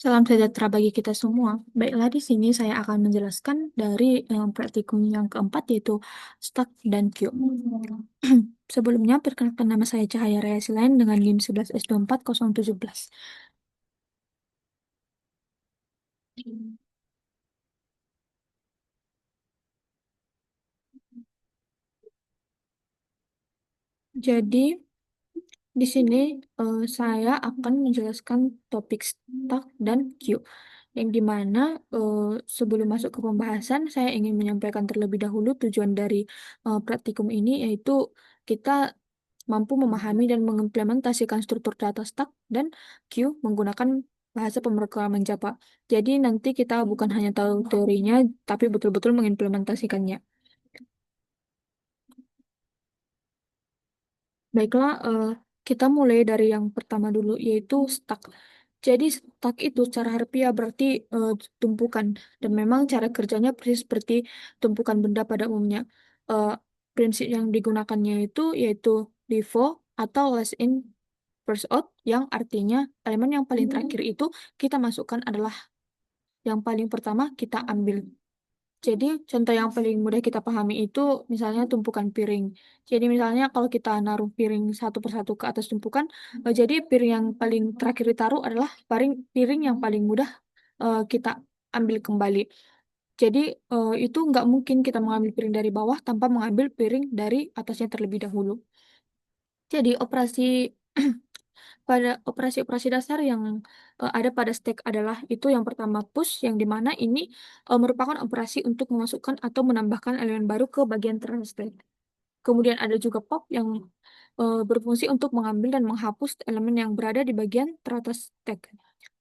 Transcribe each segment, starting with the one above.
Salam sejahtera bagi kita semua. Baiklah, di sini saya akan menjelaskan dari praktikum yang keempat, yaitu Stack dan Q. Sebelumnya, perkenalkan nama saya Cahaya Raya Silain dengan NIM 11S24017. Jadi, di sini saya akan menjelaskan topik Stack dan Q. Yang dimana sebelum masuk ke pembahasan, saya ingin menyampaikan terlebih dahulu tujuan dari praktikum ini, yaitu kita mampu memahami dan mengimplementasikan struktur data stack dan queue menggunakan bahasa pemrograman Java. Jadi nanti kita bukan hanya tahu teorinya, tapi betul-betul mengimplementasikannya. Baiklah, kita mulai dari yang pertama dulu, yaitu stack. Jadi stack itu secara harfiah berarti tumpukan, dan memang cara kerjanya persis seperti tumpukan benda pada umumnya. Eh, Prinsip yang digunakannya itu yaitu LIFO atau last in first out, yang artinya elemen yang paling terakhir itu kita masukkan adalah yang paling pertama kita ambil. Jadi, contoh yang paling mudah kita pahami itu misalnya tumpukan piring. Jadi, misalnya kalau kita naruh piring satu persatu ke atas tumpukan, jadi piring yang paling terakhir ditaruh adalah piring yang paling mudah kita ambil kembali. Jadi, itu nggak mungkin kita mengambil piring dari bawah tanpa mengambil piring dari atasnya terlebih dahulu. Jadi, pada operasi-operasi dasar yang ada pada stack adalah itu yang pertama push, yang dimana ini merupakan operasi untuk memasukkan atau menambahkan elemen baru ke bagian teratas stack. Kemudian ada juga pop yang berfungsi untuk mengambil dan menghapus elemen yang berada di bagian teratas stack.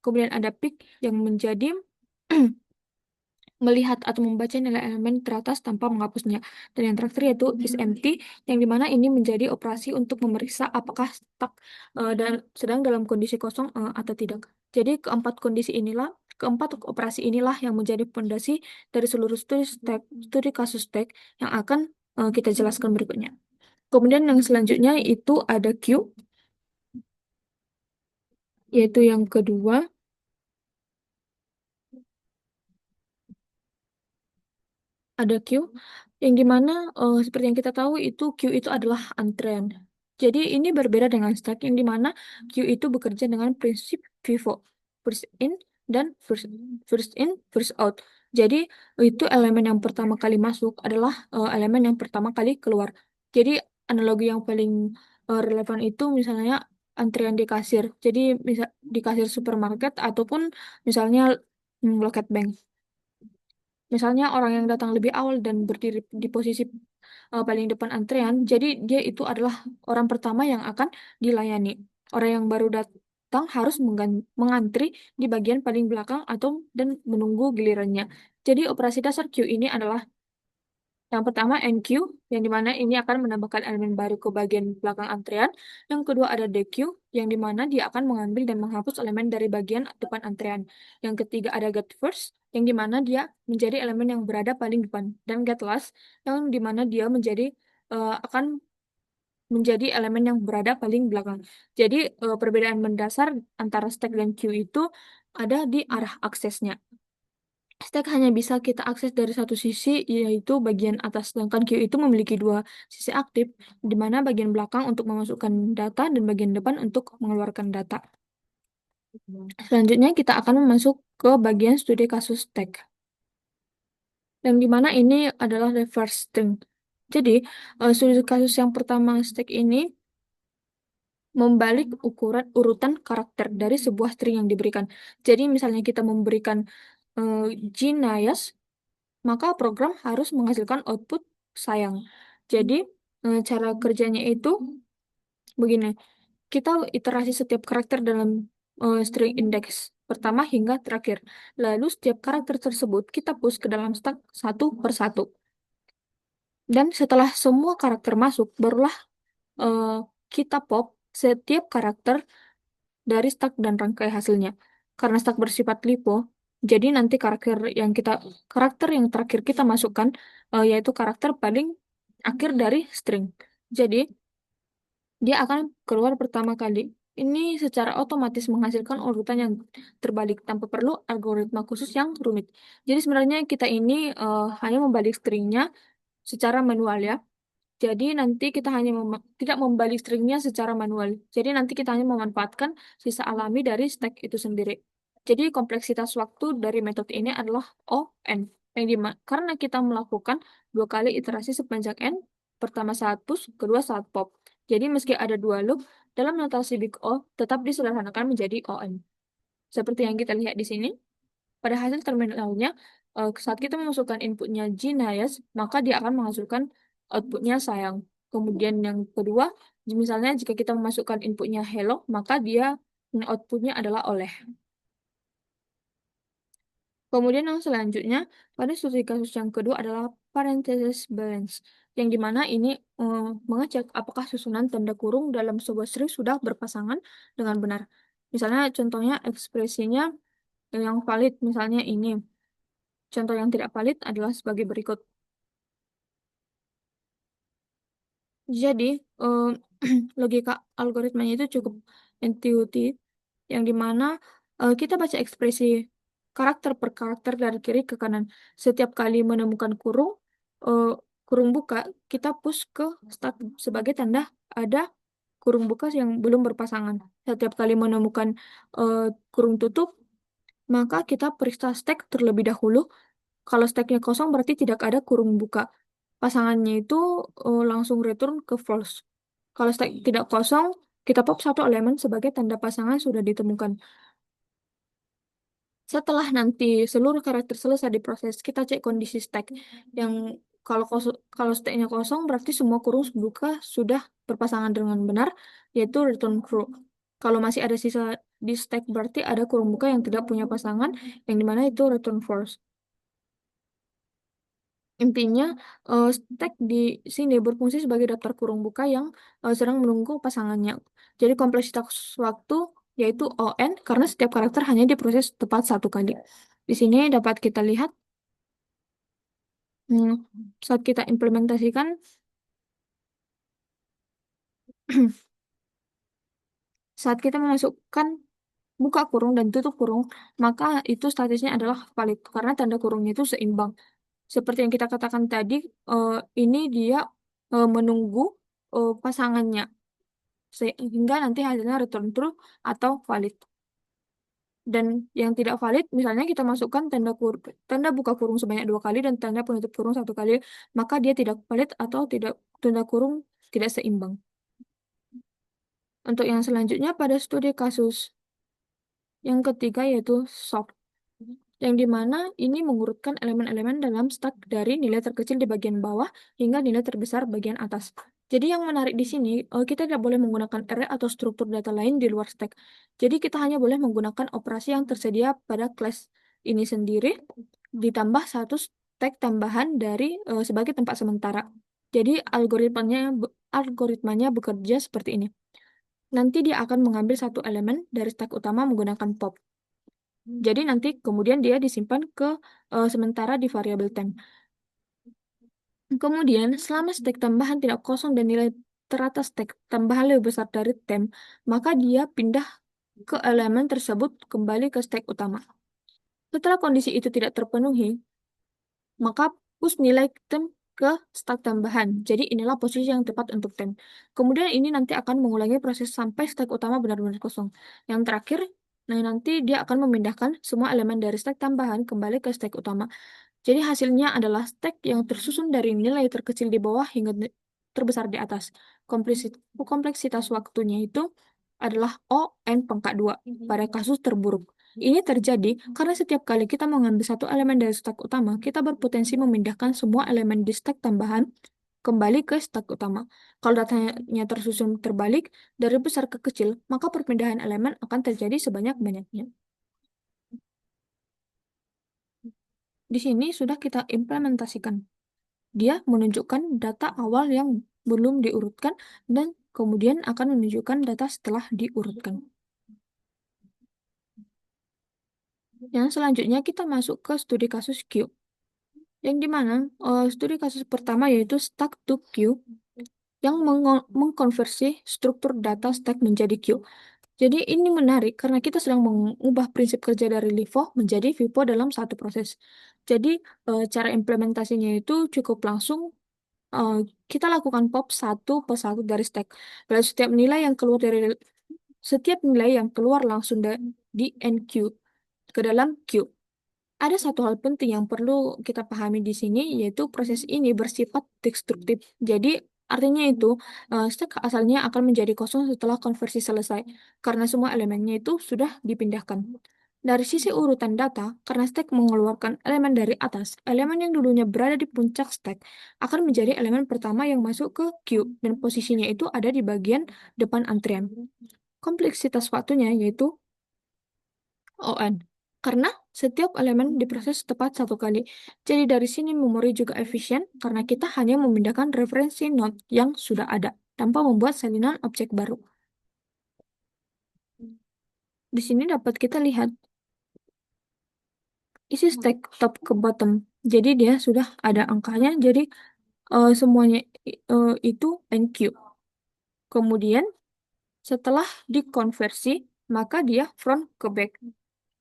Kemudian ada pick yang menjadi melihat atau membaca nilai elemen teratas tanpa menghapusnya. Dan yang terakhir yaitu is empty, yang dimana ini menjadi operasi untuk memeriksa apakah stuck dan sedang dalam kondisi kosong atau tidak. Jadi keempat operasi inilah yang menjadi fondasi dari seluruh studi kasus stack yang akan kita jelaskan berikutnya. Kemudian yang selanjutnya itu ada Q, yaitu yang kedua. Ada queue yang dimana seperti yang kita tahu itu queue itu adalah antrean. Jadi ini berbeda dengan stack yang dimana queue itu bekerja dengan prinsip FIFO, first in dan first in first out. Jadi itu elemen yang pertama kali masuk adalah elemen yang pertama kali keluar. Jadi analogi yang paling relevan itu misalnya antrian di kasir. Jadi di kasir supermarket ataupun misalnya loket bank. Misalnya orang yang datang lebih awal dan berdiri di posisi paling depan antrean, jadi dia itu adalah orang pertama yang akan dilayani. Orang yang baru datang harus mengantri di bagian paling belakang atau dan menunggu gilirannya. Jadi operasi dasar queue ini adalah yang pertama NQ, yang dimana ini akan menambahkan elemen baru ke bagian belakang antrean. Yang kedua ada DQ, yang dimana dia akan mengambil dan menghapus elemen dari bagian depan antrean. Yang ketiga ada get first, yang dimana dia menjadi elemen yang berada paling depan. Dan get last, yang dimana dia akan menjadi elemen yang berada paling belakang. Jadi perbedaan mendasar antara stack dan queue itu ada di arah aksesnya. Stack hanya bisa kita akses dari satu sisi, yaitu bagian atas. Sedangkan queue itu memiliki dua sisi aktif, di mana bagian belakang untuk memasukkan data dan bagian depan untuk mengeluarkan data. Selanjutnya kita akan masuk ke bagian studi kasus stack, yang di mana ini adalah reverse string. Jadi, studi kasus yang pertama stack ini membalik urutan karakter dari sebuah string yang diberikan. Jadi, misalnya kita memberikan uh, Genius, maka program harus menghasilkan output sayang. Jadi, cara kerjanya itu begini. Kita iterasi setiap karakter dalam string index pertama hingga terakhir. Lalu setiap karakter tersebut kita push ke dalam stack satu per satu. Dan setelah semua karakter masuk, barulah eh, kita pop setiap karakter dari stack dan rangkai hasilnya. Karena stack bersifat LIPO, jadi nanti karakter yang terakhir kita masukkan yaitu karakter paling akhir dari string. Jadi dia akan keluar pertama kali. ini secara otomatis menghasilkan urutan yang terbalik tanpa perlu algoritma khusus yang rumit. Jadi sebenarnya kita ini hanya membalik stringnya secara manual ya. Jadi nanti kita hanya tidak membalik stringnya secara manual. Jadi nanti kita hanya memanfaatkan sisa alami dari stack itu sendiri. Jadi kompleksitas waktu dari metode ini adalah O n, yang karena kita melakukan 2 kali iterasi sepanjang n, pertama saat push, kedua saat pop. Jadi meski ada 2 loop, dalam notasi big O tetap disederhanakan menjadi O n. Seperti yang kita lihat di sini. Pada hasil terminalnya, saat kita memasukkan inputnya Gnias, maka dia akan menghasilkan outputnya sayang. Kemudian yang kedua, misalnya jika kita memasukkan inputnya hello, maka dia outputnya adalah oleh. Kemudian yang selanjutnya, pada studi kasus yang kedua adalah parenthesis balance, yang dimana ini mengecek apakah susunan tanda kurung dalam sebuah string sudah berpasangan dengan benar. Misalnya contohnya ekspresinya yang valid, misalnya ini. Contoh yang tidak valid adalah sebagai berikut. Jadi, logika algoritmanya itu cukup intuitif, yang dimana kita baca ekspresi karakter per karakter dari kiri ke kanan. Setiap kali menemukan eh, kurung buka, kita push ke start sebagai tanda ada kurung buka yang belum berpasangan. Setiap kali menemukan eh, kurung tutup, maka kita periksa stack terlebih dahulu. Kalau stacknya kosong berarti tidak ada kurung buka. Pasangannya itu langsung return ke false. Kalau stack tidak kosong, kita pop satu elemen sebagai tanda pasangan sudah ditemukan. Setelah nanti seluruh karakter selesai diproses, kita cek kondisi stack. Yang kalau stacknya kosong berarti semua kurung buka sudah berpasangan dengan benar, yaitu return true. Kalau masih ada sisa di stack berarti ada kurung buka yang tidak punya pasangan, yang dimana itu return false. Intinya, stack di sini berfungsi sebagai daftar kurung buka yang sedang menunggu pasangannya. Jadi kompleksitas waktu yaitu ON karena setiap karakter hanya diproses tepat 1 kali. Di sini dapat kita lihat hmm, saat kita implementasikan saat kita memasukkan buka kurung dan tutup kurung, maka itu statusnya adalah valid karena tanda kurungnya itu seimbang. Seperti yang kita katakan tadi, ini dia menunggu pasangannya sehingga nanti hasilnya return true atau valid. Dan yang tidak valid, misalnya kita masukkan tanda buka kurung sebanyak 2 kali dan tanda penutup kurung 1 kali, maka dia tidak valid atau tidak tanda kurung tidak seimbang. Untuk yang selanjutnya pada studi kasus yang ketiga yaitu sort, yang dimana ini mengurutkan elemen-elemen dalam stack dari nilai terkecil di bagian bawah hingga nilai terbesar bagian atas. Jadi yang menarik di sini, kita tidak boleh menggunakan array atau struktur data lain di luar stack. Jadi kita hanya boleh menggunakan operasi yang tersedia pada kelas ini sendiri, ditambah satu stack tambahan dari sebagai tempat sementara. Jadi algoritmanya bekerja seperti ini. Nanti dia akan mengambil satu elemen dari stack utama menggunakan pop. Jadi nanti kemudian dia disimpan ke sementara di variabel temp. Kemudian selama stack tambahan tidak kosong dan nilai teratas stack tambahan lebih besar dari temp, maka dia pindah ke elemen tersebut kembali ke stack utama. Setelah kondisi itu tidak terpenuhi, maka push nilai temp ke stack tambahan. Jadi inilah posisi yang tepat untuk temp. Kemudian ini nanti akan mengulangi proses sampai stack utama benar-benar kosong. Yang terakhir, nah nanti dia akan memindahkan semua elemen dari stack tambahan kembali ke stack utama. Jadi hasilnya adalah stack yang tersusun dari nilai terkecil di bawah hingga terbesar di atas. Kompleksitas waktunya itu adalah O n pangkat 2 pada kasus terburuk. Ini terjadi karena setiap kali kita mengambil satu elemen dari stack utama, kita berpotensi memindahkan semua elemen di stack tambahan kembali ke stack utama. Kalau datanya tersusun terbalik dari besar ke kecil, maka perpindahan elemen akan terjadi sebanyak-banyaknya. Di sini sudah kita implementasikan. Dia menunjukkan data awal yang belum diurutkan dan kemudian akan menunjukkan data setelah diurutkan. Yang selanjutnya kita masuk ke studi kasus Q. Yang dimana studi kasus pertama yaitu stack to Q yang mengkonversi struktur data stack menjadi Q. Jadi ini menarik karena kita sedang mengubah prinsip kerja dari LIFO menjadi FIFO dalam satu proses. Jadi cara implementasinya itu cukup langsung. eh, kita lakukan pop satu per satu dari stack. Lalu setiap nilai yang keluar langsung di NQ ke dalam queue. Ada satu hal penting yang perlu kita pahami di sini, yaitu proses ini bersifat destruktif. Jadi, artinya itu, stack asalnya akan menjadi kosong setelah konversi selesai, karena semua elemennya itu sudah dipindahkan. Dari sisi urutan data, karena stack mengeluarkan elemen dari atas, elemen yang dulunya berada di puncak stack akan menjadi elemen pertama yang masuk ke queue, dan posisinya itu ada di bagian depan antrian. Kompleksitas waktunya yaitu ON. Karena setiap elemen diproses tepat satu kali. Jadi dari sini memori juga efisien karena kita hanya memindahkan referensi node yang sudah ada tanpa membuat salinan objek baru. Di sini dapat kita lihat isi stack top ke bottom. Jadi dia sudah ada angkanya. Jadi semuanya itu NQ. Kemudian setelah dikonversi, maka dia front ke back.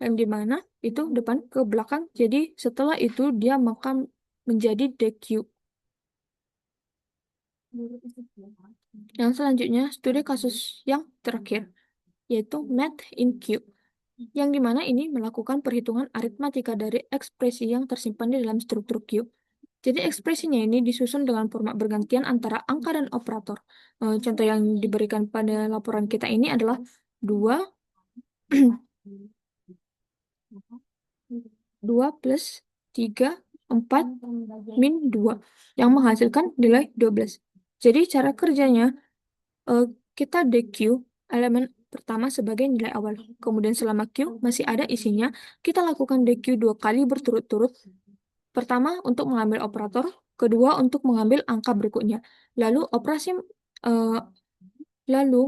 Yang dimana itu depan ke belakang. Jadi setelah itu dia maka menjadi DQ. Yang selanjutnya, studi kasus yang terakhir, yaitu math in Q, yang dimana ini melakukan perhitungan aritmatika dari ekspresi yang tersimpan di dalam struktur Q. Jadi ekspresinya ini disusun dengan format bergantian antara angka dan operator. Contoh yang diberikan pada laporan kita ini adalah 2 2 plus 3, 4, min 2, yang menghasilkan nilai 12. Jadi cara kerjanya, eh, kita DQ elemen pertama sebagai nilai awal. Kemudian selama Q masih ada isinya, kita lakukan DQ 2 kali berturut-turut. Pertama untuk mengambil operator, kedua untuk mengambil angka berikutnya. Lalu eh, lalu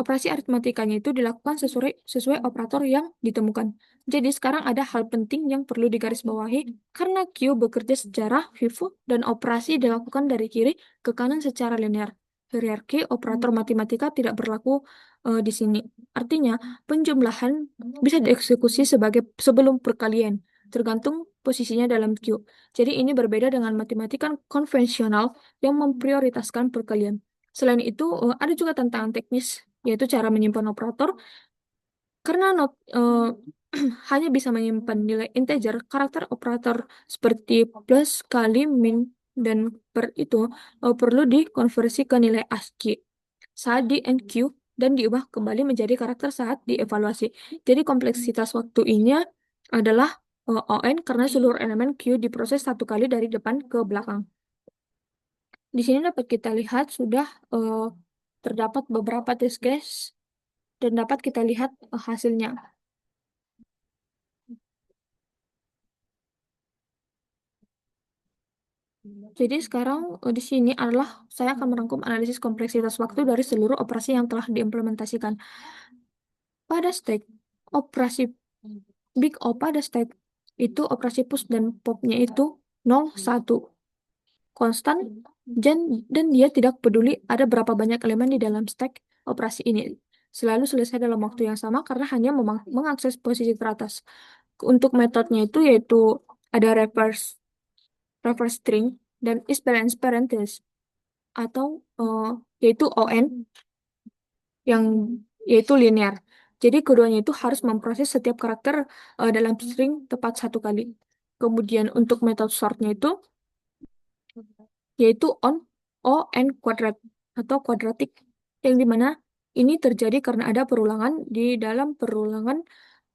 operasi aritmatikanya itu dilakukan sesuai operator yang ditemukan. Jadi sekarang ada hal penting yang perlu digarisbawahi karena Q bekerja secara FIFO dan operasi dilakukan dari kiri ke kanan secara linear. Hierarki operator matematika tidak berlaku di sini. Artinya, penjumlahan bisa dieksekusi sebagai sebelum perkalian, tergantung posisinya dalam Q. Jadi ini berbeda dengan matematika konvensional yang memprioritaskan perkalian. Selain itu, ada juga tantangan teknis, yaitu cara menyimpan operator. Karena hanya bisa menyimpan nilai integer, karakter operator seperti plus, kali, min, dan per itu perlu dikonversi ke nilai ASCII saat di NQ dan diubah kembali menjadi karakter saat dievaluasi. Jadi kompleksitas waktu ini adalah ON karena seluruh elemen Q diproses satu kali dari depan ke belakang. Di sini dapat kita lihat sudah terdapat beberapa test case dan dapat kita lihat hasilnya. Jadi sekarang di sini adalah saya akan merangkum analisis kompleksitas waktu dari seluruh operasi yang telah diimplementasikan. Pada stage operasi Big O pada stage itu operasi push dan popnya itu 0, 1. Konstan dan dia tidak peduli ada berapa banyak elemen di dalam stack operasi ini. Selalu selesai dalam waktu yang sama karena hanya mengakses posisi teratas. Untuk metodenya itu yaitu ada reverse string dan is balance parenthesis atau yaitu ON yang yaitu linear. Jadi keduanya itu harus memproses setiap karakter dalam string tepat satu kali. Kemudian untuk metode sortnya itu yaitu on kuadrat atau kuadratik yang dimana ini terjadi karena ada perulangan di dalam perulangan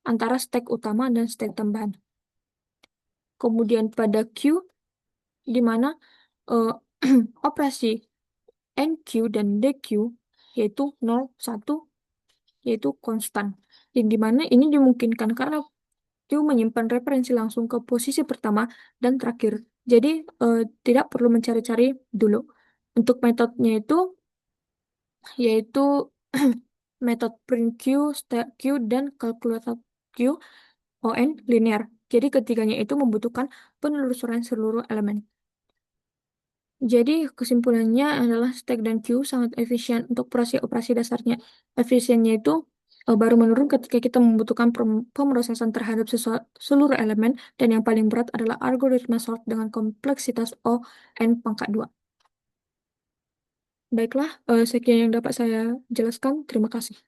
antara stack utama dan stack tambahan. Kemudian pada Q di mana eh, operasi NQ dan DQ yaitu 0, 1 yaitu konstan. Yang dimana ini dimungkinkan karena Q menyimpan referensi langsung ke posisi pertama dan terakhir. Jadi tidak perlu mencari-cari dulu. Untuk metodenya itu yaitu metode print Q, state Q, dan calculated Q, ON, linear. Jadi ketiganya itu membutuhkan penelusuran seluruh elemen. Jadi kesimpulannya adalah stack dan queue sangat efisien untuk operasi-operasi dasarnya. Efisiennya itu baru menurun ketika kita membutuhkan pemrosesan terhadap seluruh elemen dan yang paling berat adalah algoritma sort dengan kompleksitas O n pangkat 2. Baiklah, sekian yang dapat saya jelaskan. Terima kasih.